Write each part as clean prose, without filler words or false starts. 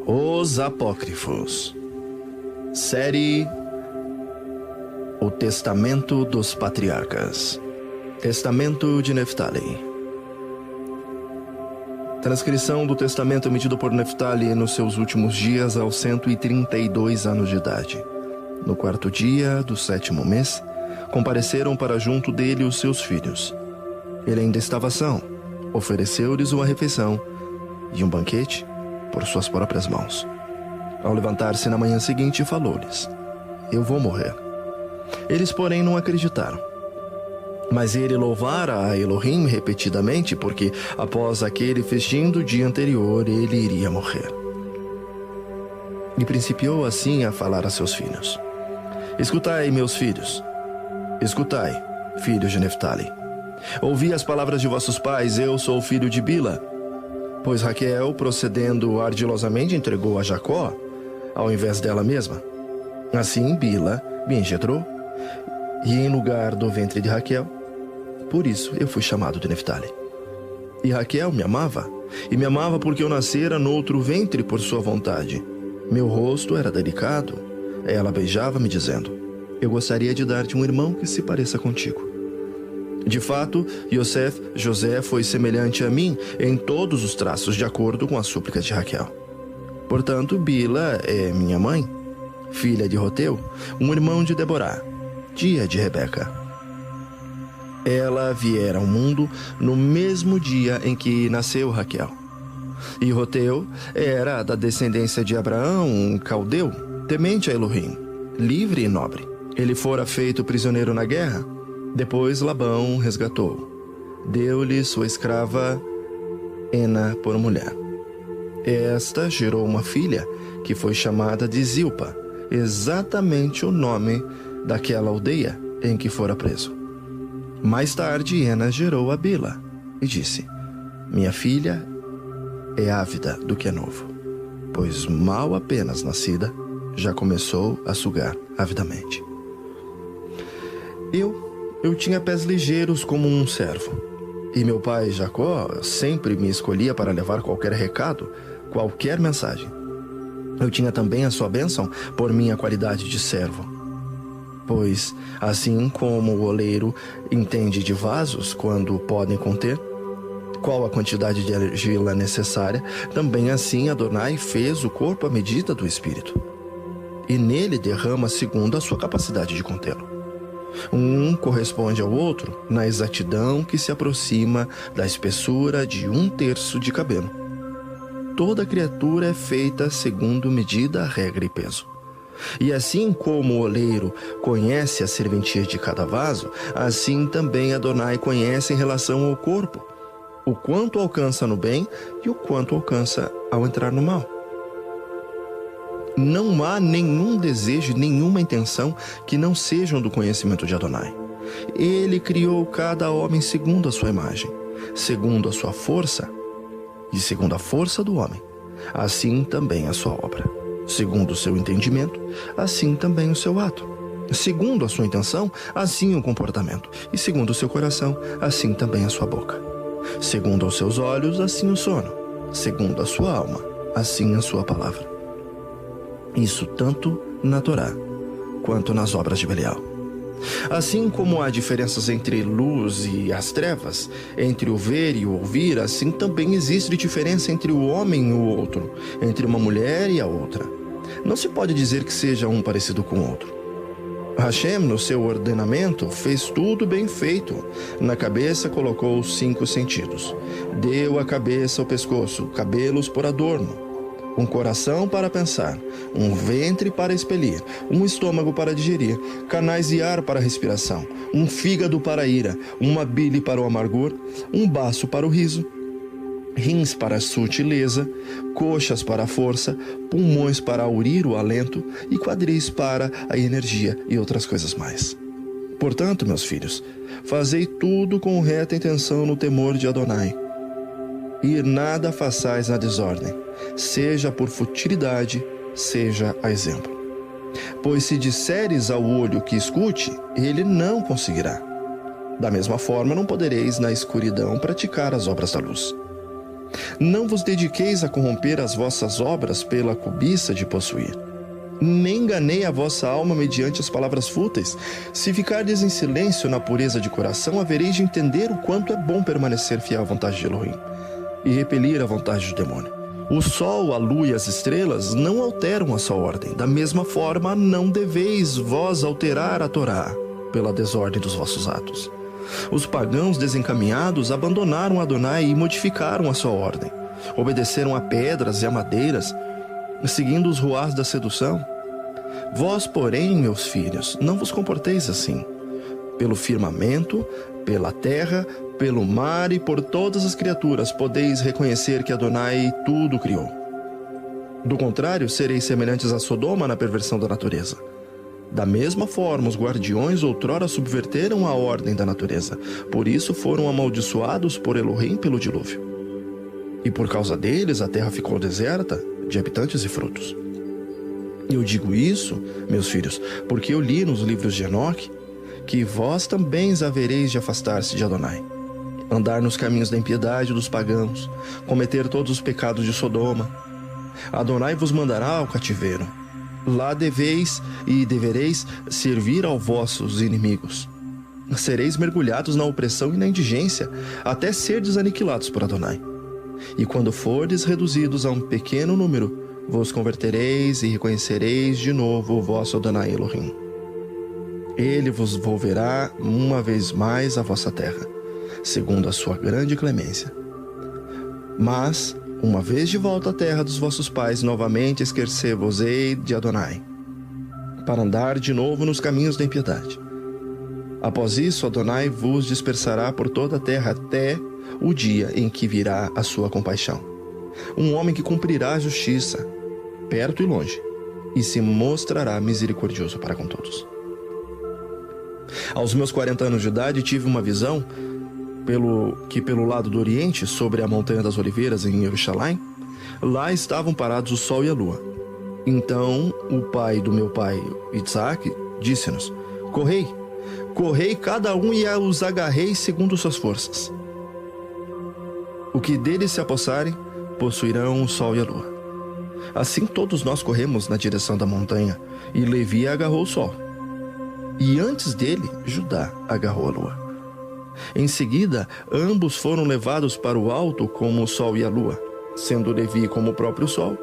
Os Apócrifos. Série O Testamento dos Patriarcas. Testamento de Neftali. Transcrição do testamento emitido por Neftali nos seus últimos dias aos 132 anos de idade. No 4º dia do 7º mês, compareceram para junto dele os seus filhos. Ele ainda estava são, ofereceu-lhes uma refeição e um banquete por suas próprias mãos. Ao levantar-se na manhã seguinte, falou-lhes: Eu vou morrer. Eles, porém, não acreditaram. Mas ele louvara a Elohim repetidamente, porque após aquele festim do dia anterior, ele iria morrer. E principiou assim a falar a seus filhos: Escutai, meus filhos. Escutai, filhos de Neftali. Ouvi as palavras de vossos pais, eu sou filho de Bila. Pois Raquel, procedendo ardilosamente, entregou a Jacó, ao invés dela mesma. Assim Bila me engendrou, e em lugar do ventre de Raquel, por isso eu fui chamado de Neftali. E Raquel me amava, e me amava porque eu nascera noutro ventre por sua vontade. Meu rosto era delicado, ela beijava-me dizendo: Eu gostaria de dar-te um irmão que se pareça contigo. De fato, José foi semelhante a mim em todos os traços, de acordo com as súplicas de Raquel. Portanto, Bila é minha mãe, filha de Roteu, um irmão de Deborá, tia de Rebeca. Ela viera ao mundo no mesmo dia em que nasceu Raquel. E Roteu era da descendência de Abraão, um caldeu, temente a Elohim, livre e nobre. Ele fora feito prisioneiro na guerra. Depois Labão resgatou. Deu-lhe sua escrava Ena por mulher. Esta gerou uma filha que foi chamada de Zilpa, exatamente o nome daquela aldeia em que fora preso. Mais tarde Ena gerou a Bila e disse: Minha filha é ávida do que é novo, pois mal apenas nascida já começou a sugar avidamente. Eu tinha pés ligeiros como um servo, e meu pai Jacó sempre me escolhia para levar qualquer recado, qualquer mensagem. Eu tinha também a sua bênção por minha qualidade de servo. Pois, assim como o oleiro entende de vasos quando podem conter qual a quantidade de argila necessária, também assim Adonai fez o corpo à medida do Espírito, e nele derrama segundo a sua capacidade de contê-lo. Um corresponde ao outro na exatidão que se aproxima da espessura de 1/3 de cabelo. Toda criatura é feita segundo medida, regra e peso. E assim como o oleiro conhece a serventia de cada vaso, assim também Adonai conhece em relação ao corpo, o quanto alcança no bem e o quanto alcança ao entrar no mal. Não há nenhum desejo, nenhuma intenção que não sejam do conhecimento de Adonai. Ele criou cada homem segundo a sua imagem, segundo a sua força e segundo a força do homem. Assim também a sua obra. Segundo o seu entendimento, assim também o seu ato. Segundo a sua intenção, assim o comportamento. E segundo o seu coração, assim também a sua boca. Segundo os seus olhos, assim o sono. Segundo a sua alma, assim a sua palavra. Isso tanto na Torá, quanto nas obras de Belial. Assim como há diferenças entre luz e as trevas, entre o ver e o ouvir, assim também existe diferença entre o homem e o outro, entre uma mulher e a outra. Não se pode dizer que seja um parecido com o outro. Hashem, no seu ordenamento, fez tudo bem feito. Na cabeça colocou os 5 sentidos. Deu à cabeça o pescoço, cabelos por adorno, um coração para pensar, um ventre para expelir, um estômago para digerir, canais de ar para a respiração, um fígado para a ira, uma bile para o amargor, um baço para o riso, rins para a sutileza, coxas para a força, pulmões para aurir o alento e quadris para a energia e outras coisas mais. Portanto, meus filhos, fazei tudo com reta intenção no temor de Adonai. E nada façais na desordem, seja por futilidade, seja a exemplo. Pois se disseres ao olho que escute, ele não conseguirá. Da mesma forma, não podereis na escuridão praticar as obras da luz. Não vos dediqueis a corromper as vossas obras pela cobiça de possuir. Nem enganei a vossa alma mediante as palavras fúteis. Se ficardes em silêncio na pureza de coração, havereis de entender o quanto é bom permanecer fiel à vontade de Elohim e repelir a vontade do demônio. O sol, a lua e as estrelas não alteram a sua ordem. Da mesma forma, não deveis vós alterar a Torá pela desordem dos vossos atos. Os pagãos desencaminhados abandonaram Adonai e modificaram a sua ordem. Obedeceram a pedras e a madeiras, seguindo os ruás da sedução. Vós, porém, meus filhos, não vos comporteis assim. Pelo firmamento, pela terra, pelo mar e por todas as criaturas podeis reconhecer que Adonai tudo criou. Do contrário, sereis semelhantes a Sodoma na perversão da natureza. Da mesma forma, os guardiões outrora subverteram a ordem da natureza. Por isso foram amaldiçoados por Elohim pelo dilúvio. E por causa deles, a terra ficou deserta de habitantes e frutos. Eu digo isso, meus filhos, porque eu li nos livros de Enoque que vós também havereis de afastar-se de Adonai, andar nos caminhos da impiedade dos pagãos, cometer todos os pecados de Sodoma. Adonai vos mandará ao cativeiro. Lá deveis e devereis servir aos vossos inimigos. Sereis mergulhados na opressão e na indigência, até serdes aniquilados por Adonai. E quando fordes reduzidos a um pequeno número, vos convertereis e reconhecereis de novo o vosso Adonai Elohim. Ele vos volverá uma vez mais à vossa terra, segundo a sua grande clemência. Mas, uma vez de volta à terra dos vossos pais, novamente esquecer-vos-ei de Adonai, para andar de novo nos caminhos da impiedade. Após isso, Adonai vos dispersará por toda a terra até o dia em que virá a sua compaixão. Um homem que cumprirá a justiça, perto e longe, e se mostrará misericordioso para com todos. Aos meus 40 anos de idade, tive uma visão pelo lado do Oriente, sobre a Montanha das Oliveiras, em Jerusalém, lá estavam parados o sol e a lua. Então, o pai do meu pai, Isaac, disse-nos: correi, cada um, e os agarrei segundo suas forças. O que deles se apossarem, possuirão o sol e a lua. Assim todos nós corremos na direção da montanha, e Levi agarrou o sol. E antes dele, Judá agarrou a lua. Em seguida, ambos foram levados para o alto como o sol e a lua. Sendo Levi como o próprio sol,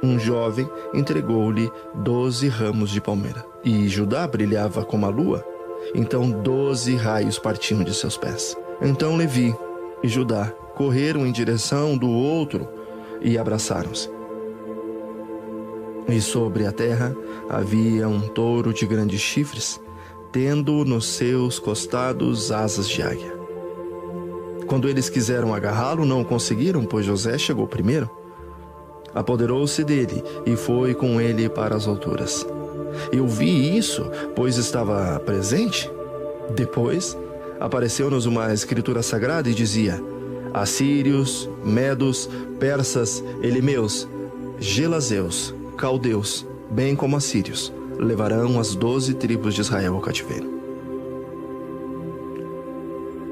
um jovem entregou-lhe 12 ramos de palmeira. E Judá brilhava como a lua, então 12 raios partiam de seus pés. Então Levi e Judá correram em direção do outro e abraçaram-se. E sobre a terra havia um touro de grandes chifres, tendo nos seus costados asas de águia. Quando eles quiseram agarrá-lo, não o conseguiram, pois José chegou primeiro. Apoderou-se dele e foi com ele para as alturas. Eu vi isso, pois estava presente. Depois, apareceu-nos uma escritura sagrada e dizia: assírios, medos, persas, elimeus, gelazeus, caldeus, bem como assírios, levarão as 12 tribos de Israel ao cativeiro.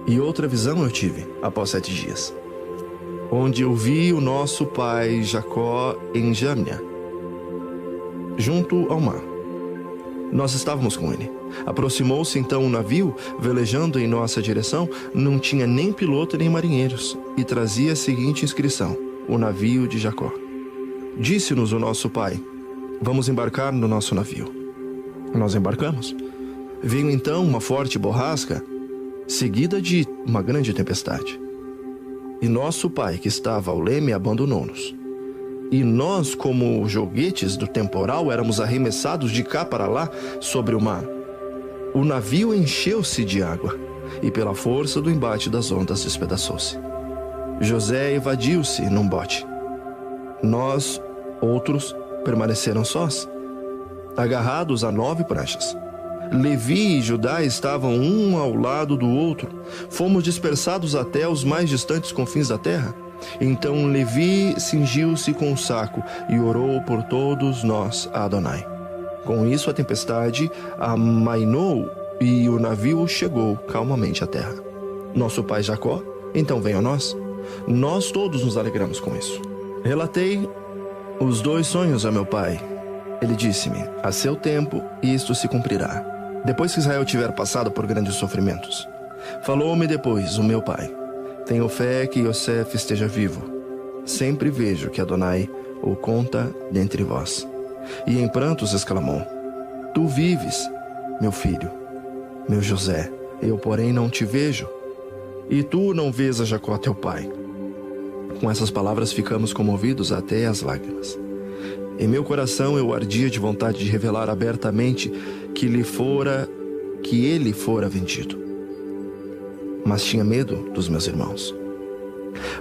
E outra visão eu tive, após 7 dias, onde eu vi o nosso pai Jacó em Jâmnia, junto ao mar. Nós estávamos com ele. Aproximou-se então um navio, velejando em nossa direção, não tinha nem piloto nem marinheiros, e trazia a seguinte inscrição: o navio de Jacó. Disse-nos o nosso pai: vamos embarcar no nosso navio. Nós embarcamos. Veio então uma forte borrasca, seguida de uma grande tempestade. E nosso pai, que estava ao leme, abandonou-nos. E nós, como joguetes do temporal, éramos arremessados de cá para lá sobre o mar. O navio encheu-se de água, e pela força do embate das ondas despedaçou-se. José evadiu-se num bote. Nós, outros, permaneceram sós, agarrados a 9 pranchas. Levi e Judá estavam um ao lado do outro. Fomos dispersados até os mais distantes confins da terra. Então Levi cingiu-se com um saco e orou por todos nós a Adonai. Com isso a tempestade amainou e o navio chegou calmamente à terra. Nosso pai Jacó então veio a nós, Nós todos nos alegramos com isso. Relatei os 2 sonhos a meu pai. Ele disse-me: a seu tempo isto se cumprirá, depois que Israel tiver passado por grandes sofrimentos. Falou-me depois o meu pai: tenho fé que Yosef esteja vivo. Sempre vejo que Adonai o conta dentre vós. E em prantos exclamou: tu vives, meu filho, meu José, eu porém não te vejo, e tu não vês a Jacó teu pai. Com essas palavras ficamos comovidos até as lágrimas. Em meu coração eu ardia de vontade de revelar abertamente que ele fora vendido. Mas tinha medo dos meus irmãos.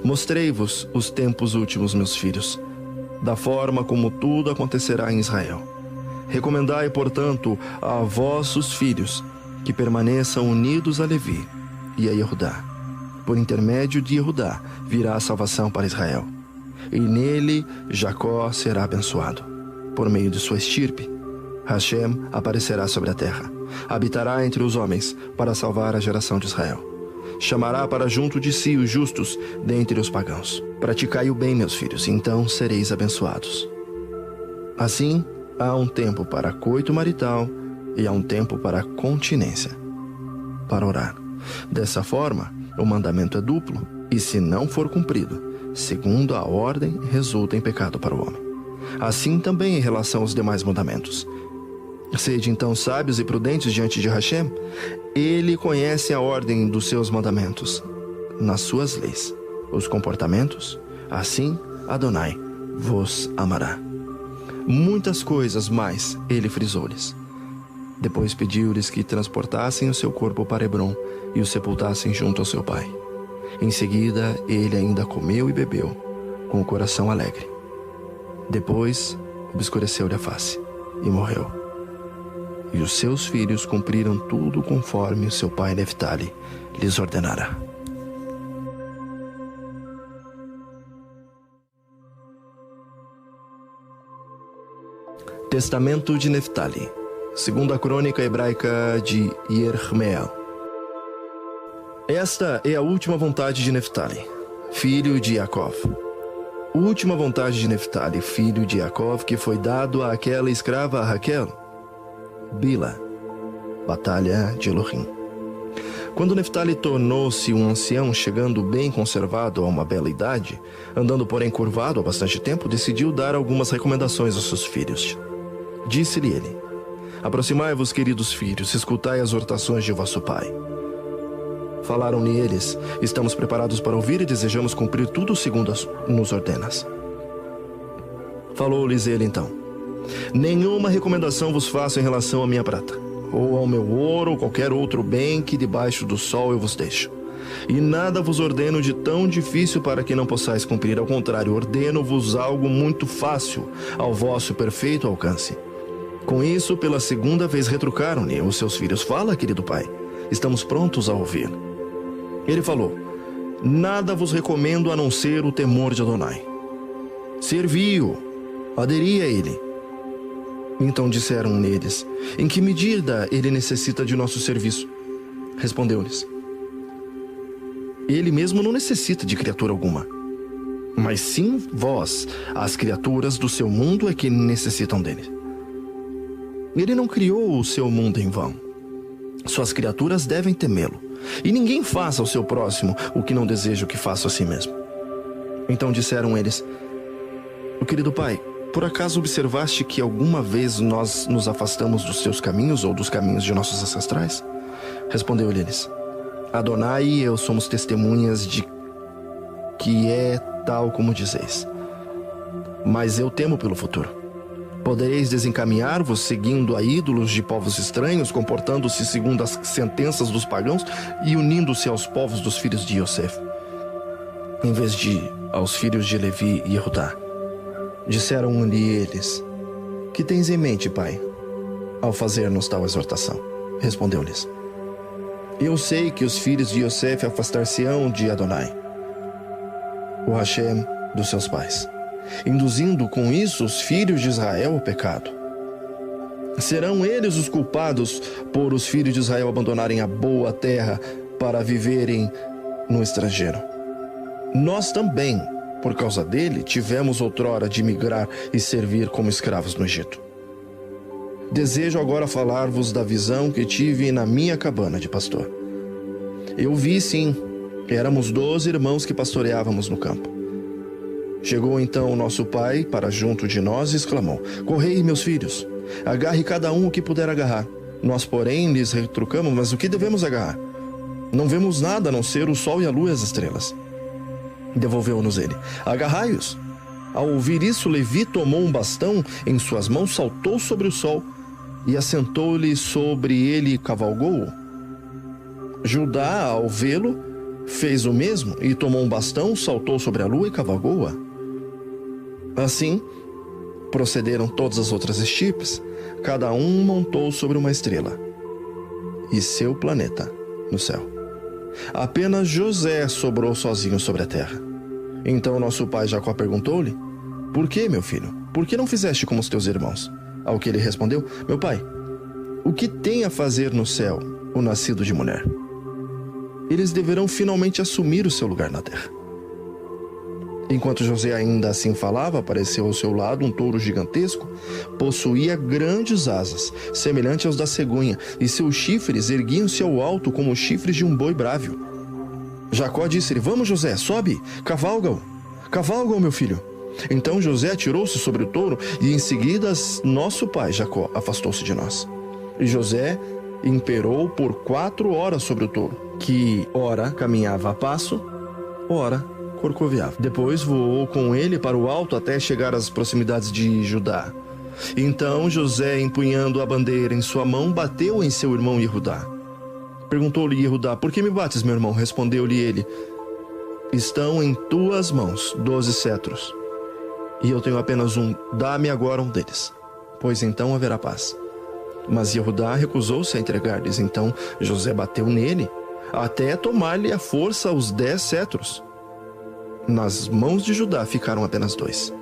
Mostrei-vos os tempos últimos, meus filhos, da forma como tudo acontecerá em Israel. Recomendai, portanto, a vossos filhos que permaneçam unidos a Levi e a Judá. Por intermédio de Judá virá a salvação para Israel. E nele Jacó será abençoado. Por meio de sua estirpe, Hashem aparecerá sobre a terra. Habitará entre os homens para salvar a geração de Israel. Chamará para junto de si os justos dentre os pagãos. Praticai o bem, meus filhos, então sereis abençoados. Assim, há um tempo para coito marital e há um tempo para continência, para orar. Dessa forma, o mandamento é duplo, e se não for cumprido, segundo a ordem, resulta em pecado para o homem. Assim também em relação aos demais mandamentos. Sede então sábios e prudentes diante de Hashem. Ele conhece a ordem dos seus mandamentos, nas suas leis, os comportamentos. Assim, Adonai vos amará. Muitas coisas mais ele frisou-lhes. Depois pediu-lhes que transportassem o seu corpo para Hebrom e o sepultassem junto ao seu pai. Em seguida, ele ainda comeu e bebeu, com o coração alegre. Depois, obscureceu-lhe a face e morreu. E os seus filhos cumpriram tudo conforme o seu pai Neftali lhes ordenara. Testamento de Neftali, segundo a crônica hebraica de Yermeel. Esta é a última vontade de Neftali, filho de Yaakov. Última vontade de Neftali, filho de Yaakov, que foi dado àquela escrava Raquel. Bila, batalha de Elohim. Quando Neftali tornou-se um ancião, chegando bem conservado a uma bela idade, andando porém curvado há bastante tempo, decidiu dar algumas recomendações aos seus filhos. Disse-lhe ele: aproximai-vos, queridos filhos, escutai as exortações de vosso pai. Falaram-lhe eles: estamos preparados para ouvir e desejamos cumprir tudo segundo nos ordenas. Falou-lhes ele então: nenhuma recomendação vos faço em relação à minha prata, ou ao meu ouro, ou qualquer outro bem que debaixo do sol eu vos deixo. E nada vos ordeno de tão difícil para que não possais cumprir. Ao contrário, ordeno-vos algo muito fácil, ao vosso perfeito alcance. Com isso, pela segunda vez retrucaram-lhe os seus filhos: fala, querido pai, estamos prontos a ouvir. Ele falou: nada vos recomendo a não ser o temor de Adonai. Servi-o, aderi a ele. Então disseram neles: em que medida ele necessita de nosso serviço? Respondeu-lhes: ele mesmo não necessita de criatura alguma, mas sim vós, as criaturas do seu mundo, é que necessitam dele. Ele não criou o seu mundo em vão. Suas criaturas devem temê-lo, e ninguém faça ao seu próximo o que não deseja que faça a si mesmo. Então disseram eles: o querido pai, por acaso observaste que alguma vez nós nos afastamos dos seus caminhos ou dos caminhos de nossos ancestrais? Respondeu-lhe eles: Adonai e eu somos testemunhas de que é tal como dizeis. Mas eu temo pelo futuro. Podereis desencaminhar-vos seguindo a ídolos de povos estranhos, comportando-se segundo as sentenças dos pagãos e unindo-se aos povos dos filhos de Yosef, em vez de aos filhos de Levi e Judá. Disseram-lhe eles: que tens em mente, pai, ao fazer-nos tal exortação? Respondeu-lhes: eu sei que os filhos de Yosef afastar-se-ão de Adonai, o Hashem dos seus pais, induzindo com isso os filhos de Israel ao pecado. Serão eles os culpados por os filhos de Israel abandonarem a boa terra para viverem no estrangeiro. Nós também, por causa dele, tivemos outrora de migrar e servir como escravos no Egito. Desejo agora falar-vos da visão que tive na minha cabana de pastor. Eu vi, sim, éramos 12 irmãos que pastoreávamos no campo. Chegou então o nosso pai para junto de nós e exclamou: correi, meus filhos, agarre cada um o que puder agarrar. Nós, porém, lhes retrucamos: mas o que devemos agarrar? Não vemos nada a não ser o sol e a lua e as estrelas. Devolveu-nos ele: agarrai-os. Ao ouvir isso, Levi tomou um bastão em suas mãos, saltou sobre o sol e assentou-lhe sobre ele e cavalgou-o. Judá, ao vê-lo, fez o mesmo e tomou um bastão, saltou sobre a lua e cavalgou-a. Assim, procederam todas as outras estirpes, cada um montou sobre uma estrela e seu planeta no céu. Apenas José sobrou sozinho sobre a terra. Então nosso pai Jacó perguntou-lhe: por que, meu filho? Por que não fizeste como os teus irmãos? Ao que ele respondeu: meu pai, o que tem a fazer no céu o nascido de mulher? Eles deverão finalmente assumir o seu lugar na terra. Enquanto José ainda assim falava, apareceu ao seu lado um touro gigantesco. Possuía grandes asas, semelhantes aos da cegonha, e seus chifres erguiam-se ao alto como os chifres de um boi brávio. Jacó disse-lhe: vamos, José, sobe, cavalga-o. Cavalga-o, meu filho. Então José atirou-se sobre o touro, e em seguida nosso pai Jacó afastou-se de nós. E José imperou por 4 horas sobre o touro, que ora caminhava a passo, ora corcoveava. Depois voou com ele para o alto até chegar às proximidades de Judá. Então José, empunhando a bandeira em sua mão, bateu em seu irmão Judá. Perguntou-lhe Judá: por que me bates, meu irmão? Respondeu-lhe ele: estão em tuas mãos 12 cetros, e eu tenho apenas um. Dá-me agora um deles, pois então haverá paz. Mas Judá recusou-se a entregar-lhes. Então José bateu nele, até tomar-lhe à força os 10 cetros. Nas mãos de Judá ficaram apenas 2.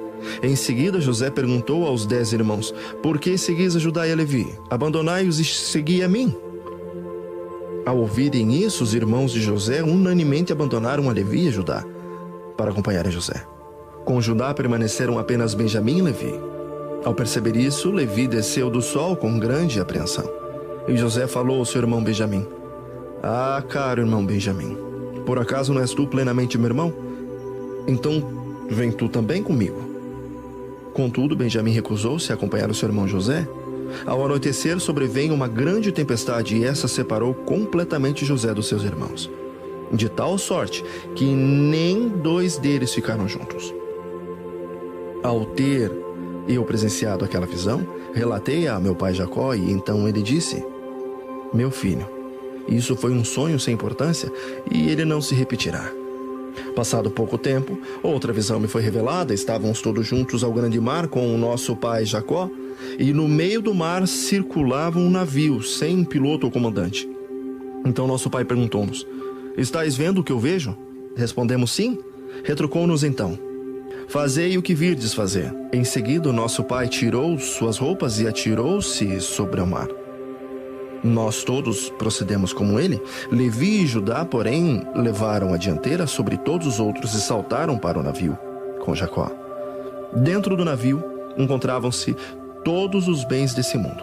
Em seguida José perguntou aos 10 irmãos: por que seguis a Judá e a Levi? Abandonai-os e segui a mim. Ao ouvirem isso, os irmãos de José unanimemente abandonaram a Levi e a Judá para acompanharem José. Com Judá permaneceram apenas Benjamim e Levi. Ao perceber isso, Levi desceu do sol com grande apreensão. E José falou ao seu irmão Benjamim: ah, caro irmão Benjamim, por acaso não és tu plenamente meu irmão? Então vem tu também comigo. Contudo, Benjamim recusou-se a acompanhar o seu irmão José. Ao anoitecer, sobreveio uma grande tempestade, e essa separou completamente José dos seus irmãos, de tal sorte que nem 2 deles ficaram juntos. Ao ter eu presenciado aquela visão, relatei a meu pai Jacó, e então ele disse: meu filho, isso foi um sonho sem importância, e ele não se repetirá. Passado pouco tempo, outra visão me foi revelada. Estávamos todos juntos ao grande mar com o nosso pai Jacó, e no meio do mar circulava um navio sem piloto ou comandante. Então nosso pai perguntou-nos: estáis vendo o que eu vejo? Respondemos: sim. Retrucou-nos então: fazei o que virdes fazer. Em seguida, o nosso pai tirou suas roupas e atirou-se sobre o mar. Nós todos procedemos como ele. Levi e Judá, porém, levaram a dianteira sobre todos os outros e saltaram para o navio com Jacó. Dentro do navio encontravam-se todos os bens desse mundo.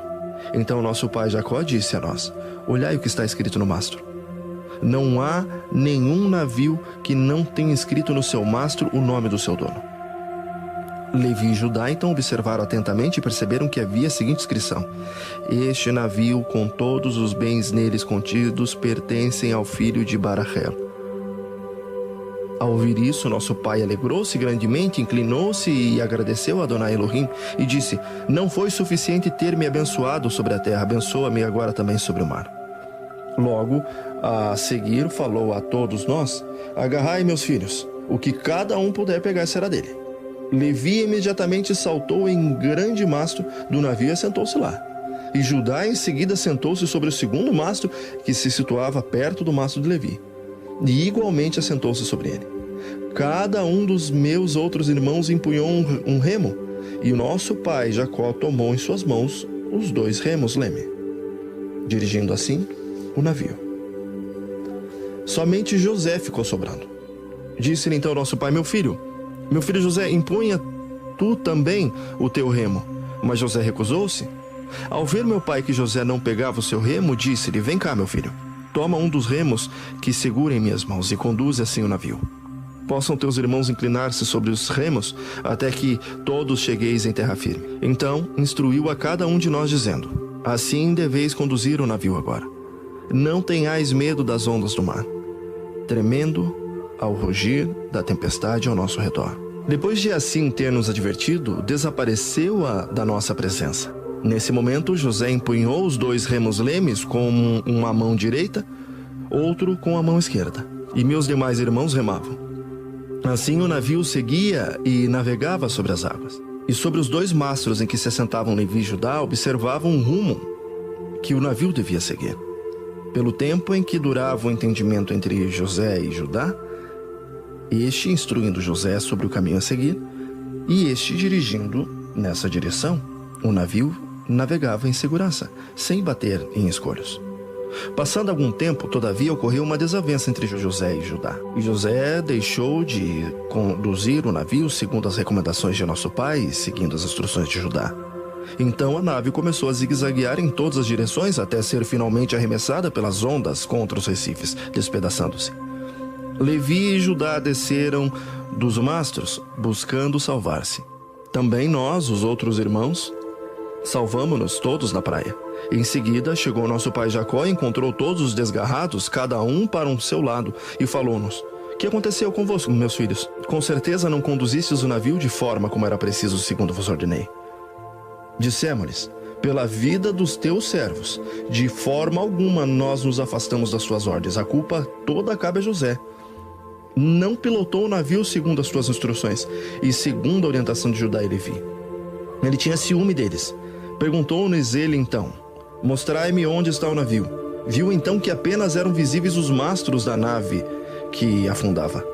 Então nosso pai Jacó disse a nós: olhai o que está escrito no mastro. Não há nenhum navio que não tenha escrito no seu mastro o nome do seu dono. Levi e Judá então observaram atentamente e perceberam que havia a seguinte inscrição: este navio com todos os bens neles contidos pertencem ao filho de Barachel. Ao ouvir isso, nosso pai alegrou-se grandemente, inclinou-se e agradeceu a Adonai Elohim e disse: não foi suficiente ter me abençoado sobre a terra, abençoa-me agora também sobre o mar. Logo a seguir falou a todos nós: agarrai, meus filhos, o que cada um puder pegar será dele. Levi imediatamente saltou em grande mastro do navio e assentou-se lá. E Judá em seguida sentou-se sobre o segundo mastro, que se situava perto do mastro de Levi, e igualmente assentou-se sobre ele. Cada um dos meus outros irmãos empunhou um remo, e o nosso pai Jacó tomou em suas mãos os 2 remos leme, dirigindo assim o navio. Somente José ficou sobrando. Disse-lhe então nosso pai: meu filho José, imponha tu também o teu remo. Mas José recusou-se. Ao ver meu pai que José não pegava o seu remo, disse-lhe: vem cá, meu filho, toma um dos remos que segura em minhas mãos e conduze assim o navio. Possam teus irmãos inclinar-se sobre os remos até que todos chegueis em terra firme. Então instruiu a cada um de nós, dizendo: assim deveis conduzir o navio agora. Não tenhais medo das ondas do mar, tremendo ao rugir da tempestade ao nosso redor. Depois de assim ter nos advertido, desapareceu da nossa presença. Nesse momento, José empunhou os 2 remos lemes com uma mão direita, outro com a mão esquerda, e meus demais irmãos remavam. Assim o navio seguia e navegava sobre as águas. E sobre os 2 mastros em que se assentavam Levi e Judá, observavam um rumo que o navio devia seguir. Pelo tempo em que durava o entendimento entre José e Judá, este instruindo José sobre o caminho a seguir, e este dirigindo nessa direção, o navio navegava em segurança, sem bater em escolhos. Passando algum tempo, todavia, ocorreu uma desavença entre José e Judá. E José deixou de conduzir o navio segundo as recomendações de nosso pai, seguindo as instruções de Judá. Então a nave começou a zigue-zaguear em todas as direções até ser finalmente arremessada pelas ondas contra os recifes, despedaçando-se. Levi e Judá desceram dos mastros, buscando salvar-se. Também nós, os outros irmãos, salvamo-nos todos na praia. Em seguida, chegou nosso pai Jacó e encontrou todos os desgarrados, cada um para um seu lado, e falou-nos: que aconteceu convosco, meus filhos? Com certeza não conduzistes o navio de forma como era preciso, segundo vos ordenei. Dissemos-lhes: pela vida dos teus servos, de forma alguma nós nos afastamos das suas ordens. A culpa toda cabe a José. Não pilotou o navio segundo as tuas instruções e segundo a orientação de Judá e Levi. Ele tinha ciúme deles. Perguntou-nos ele então: mostrai-me onde está o navio. Viu então que apenas eram visíveis os mastros da nave que afundava.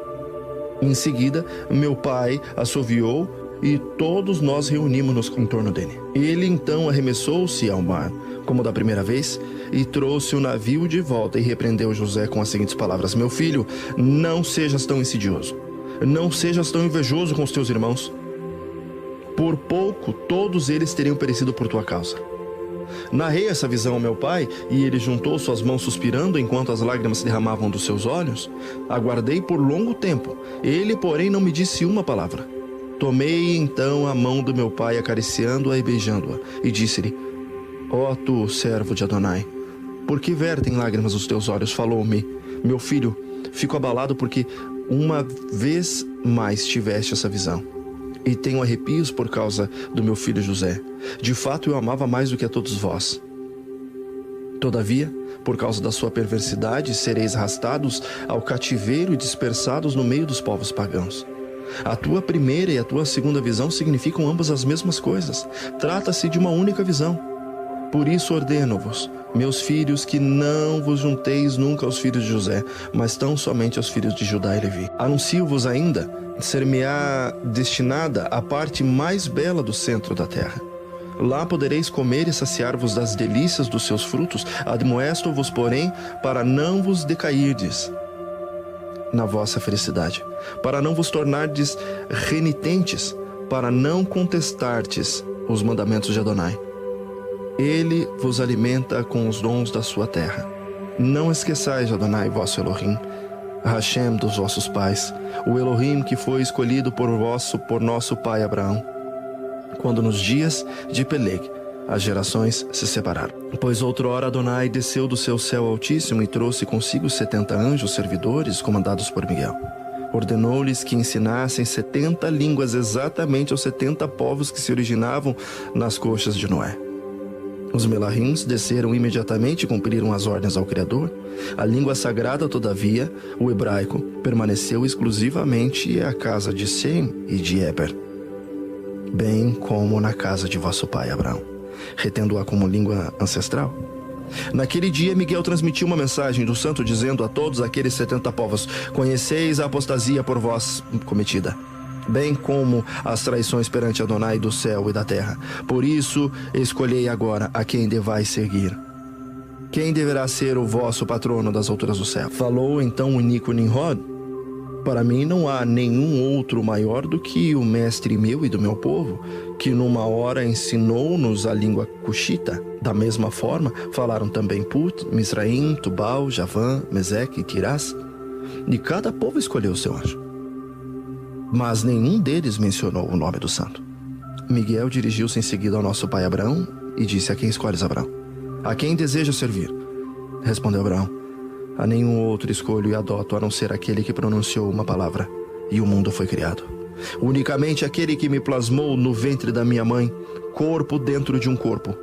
Em seguida, meu pai assoviou e todos nós reunimos-nos em torno dele. Ele então arremessou-se ao mar, como da primeira vez, e trouxe o navio de volta e repreendeu José com as seguintes palavras: meu filho, não sejas tão insidioso, não sejas tão invejoso com os teus irmãos. Por pouco todos eles teriam perecido por tua causa. Narrei essa visão ao meu pai, e ele juntou suas mãos suspirando enquanto as lágrimas se derramavam dos seus olhos. Aguardei por longo tempo, ele porém não me disse uma palavra. Tomei então a mão do meu pai, acariciando-a e beijando-a, e disse-lhe: ó tu, servo de Adonai, por que vertem lágrimas os teus olhos? Falou-me: meu filho, fico abalado porque uma vez mais tiveste essa visão, e tenho arrepios por causa do meu filho José. De fato eu amava mais do que a todos vós. Todavia, por causa da sua perversidade, sereis arrastados ao cativeiro e dispersados no meio dos povos pagãos. A tua primeira e a tua segunda visão significam ambas as mesmas coisas. Trata-se de uma única visão. Por isso ordeno-vos, meus filhos, que não vos junteis nunca aos filhos de José, mas tão somente aos filhos de Judá e Levi. Anuncio-vos ainda, ser-me-á destinada a parte mais bela do centro da terra. Lá podereis comer e saciar-vos das delícias dos seus frutos. Admoesto-vos, porém, para não vos decairdes na vossa felicidade, para não vos tornardes renitentes, para não contestardes os mandamentos de Adonai. Ele vos alimenta com os dons da sua terra. Não esqueçais Adonai, vosso Elohim, Hashem dos vossos pais, o Elohim que foi escolhido por nosso pai Abraão, quando nos dias de Peleg as gerações se separaram. Pois outrora Adonai desceu do seu céu altíssimo e trouxe consigo 70 anjos servidores comandados por Miguel. Ordenou-lhes que ensinassem 70 línguas exatamente aos 70 povos que se originavam nas coxas de Noé. Os Melahims desceram imediatamente e cumpriram as ordens ao Criador. A língua sagrada, todavia, o hebraico, permaneceu exclusivamente à casa de Sem e de Eber, bem como na casa de vosso pai Abraão, retendo-a como língua ancestral. Naquele dia, Miguel transmitiu uma mensagem do santo, dizendo a todos aqueles 70 povos: conheceis a apostasia por vós cometida, bem como as traições perante Adonai do céu e da terra. Por isso, escolhei agora a quem devais seguir. Quem deverá ser o vosso patrono das alturas do céu? Falou então o Nico Nimrod, Para mim não há nenhum outro maior do que o mestre meu e do meu povo, que numa hora ensinou-nos a língua cuxita. Da mesma forma, falaram também Put, Misraim, Tubal, Javã, Meseque e Tirás. E cada povo escolheu o seu anjo. Mas nenhum deles mencionou o nome do santo. Miguel dirigiu-se em seguida ao nosso pai Abraão e disse: a quem escolhes, Abraão? A quem deseja servir? Respondeu Abraão: a nenhum outro escolho e adoto a não ser aquele que pronunciou uma palavra, e o mundo foi criado. Unicamente aquele que me plasmou no ventre da minha mãe, corpo dentro de um corpo,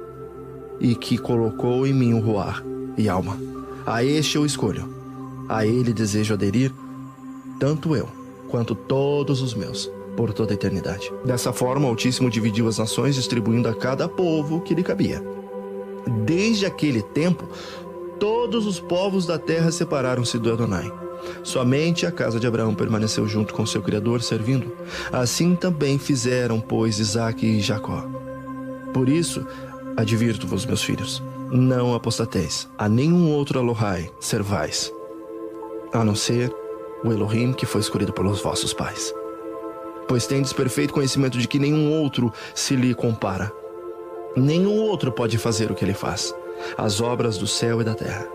e que colocou em mim o ruar e alma. A este eu escolho. A ele desejo aderir, tanto eu quanto todos os meus, por toda a eternidade. Dessa forma, o Altíssimo dividiu as nações, distribuindo a cada povo o que lhe cabia. Desde aquele tempo, todos os povos da terra separaram-se do Adonai. Somente a casa de Abraão permaneceu junto com seu Criador, servindo. Assim também fizeram, pois, Isaque e Jacó. Por isso, advirto-vos, meus filhos, não apostateis, a nenhum outro Elohai servais, a não ser o Elohim que foi escolhido pelos vossos pais. Pois tendes perfeito conhecimento de que nenhum outro se lhe compara. Nenhum outro pode fazer o que ele faz, as obras do céu e da terra.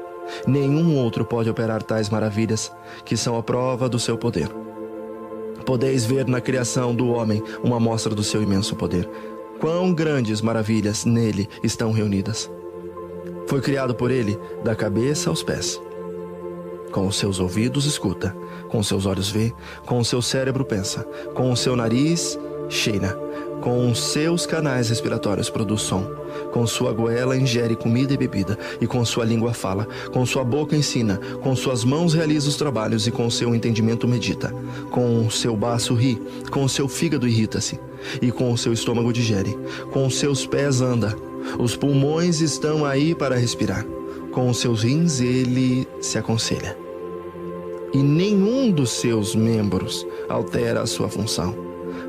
Nenhum outro pode operar tais maravilhas, que são a prova do seu poder. Podeis ver na criação do homem uma amostra do seu imenso poder. Quão grandes maravilhas nele estão reunidas. Foi criado por ele da cabeça aos pés. Com os seus ouvidos escuta, com os seus olhos vê, com o seu cérebro pensa, com o seu nariz cheira, com os seus canais respiratórios produz som, com sua goela ingere comida e bebida, e com sua língua fala, com sua boca ensina, com suas mãos realiza os trabalhos, e com seu entendimento medita, com o seu baço ri, com o seu fígado irrita-se, e com o seu estômago digere, com os seus pés anda, os pulmões estão aí para respirar, com os seus rins ele se aconselha. E nenhum dos seus membros altera a sua função.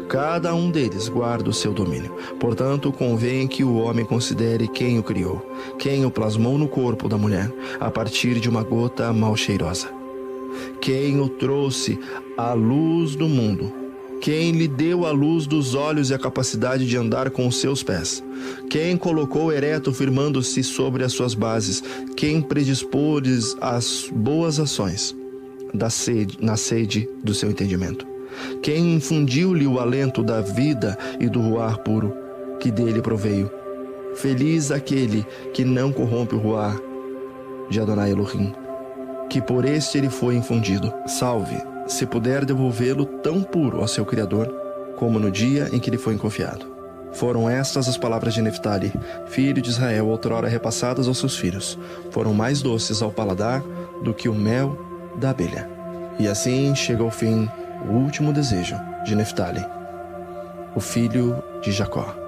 Cada um deles guarda o seu domínio. Portanto, convém que o homem considere quem o criou, quem o plasmou no corpo da mulher, a partir de uma gota mal cheirosa. Quem o trouxe à luz do mundo, quem lhe deu a luz dos olhos e a capacidade de andar com os seus pés, quem colocou ereto firmando-se sobre as suas bases, quem predispôs as boas ações na sede do seu entendimento, quem infundiu-lhe o alento da vida e do ruar puro que dele proveio. Feliz aquele que não corrompe o ruar de Adonai Elohim, que por este ele foi infundido. Salve, se puder devolvê-lo tão puro ao seu Criador, como no dia em que lhe foi confiado. Foram estas as palavras de Neftali, filho de Israel, outrora repassadas aos seus filhos. Foram mais doces ao paladar do que o mel da abelha. E assim chega ao fim o último desejo de Neftali, o filho de Jacó.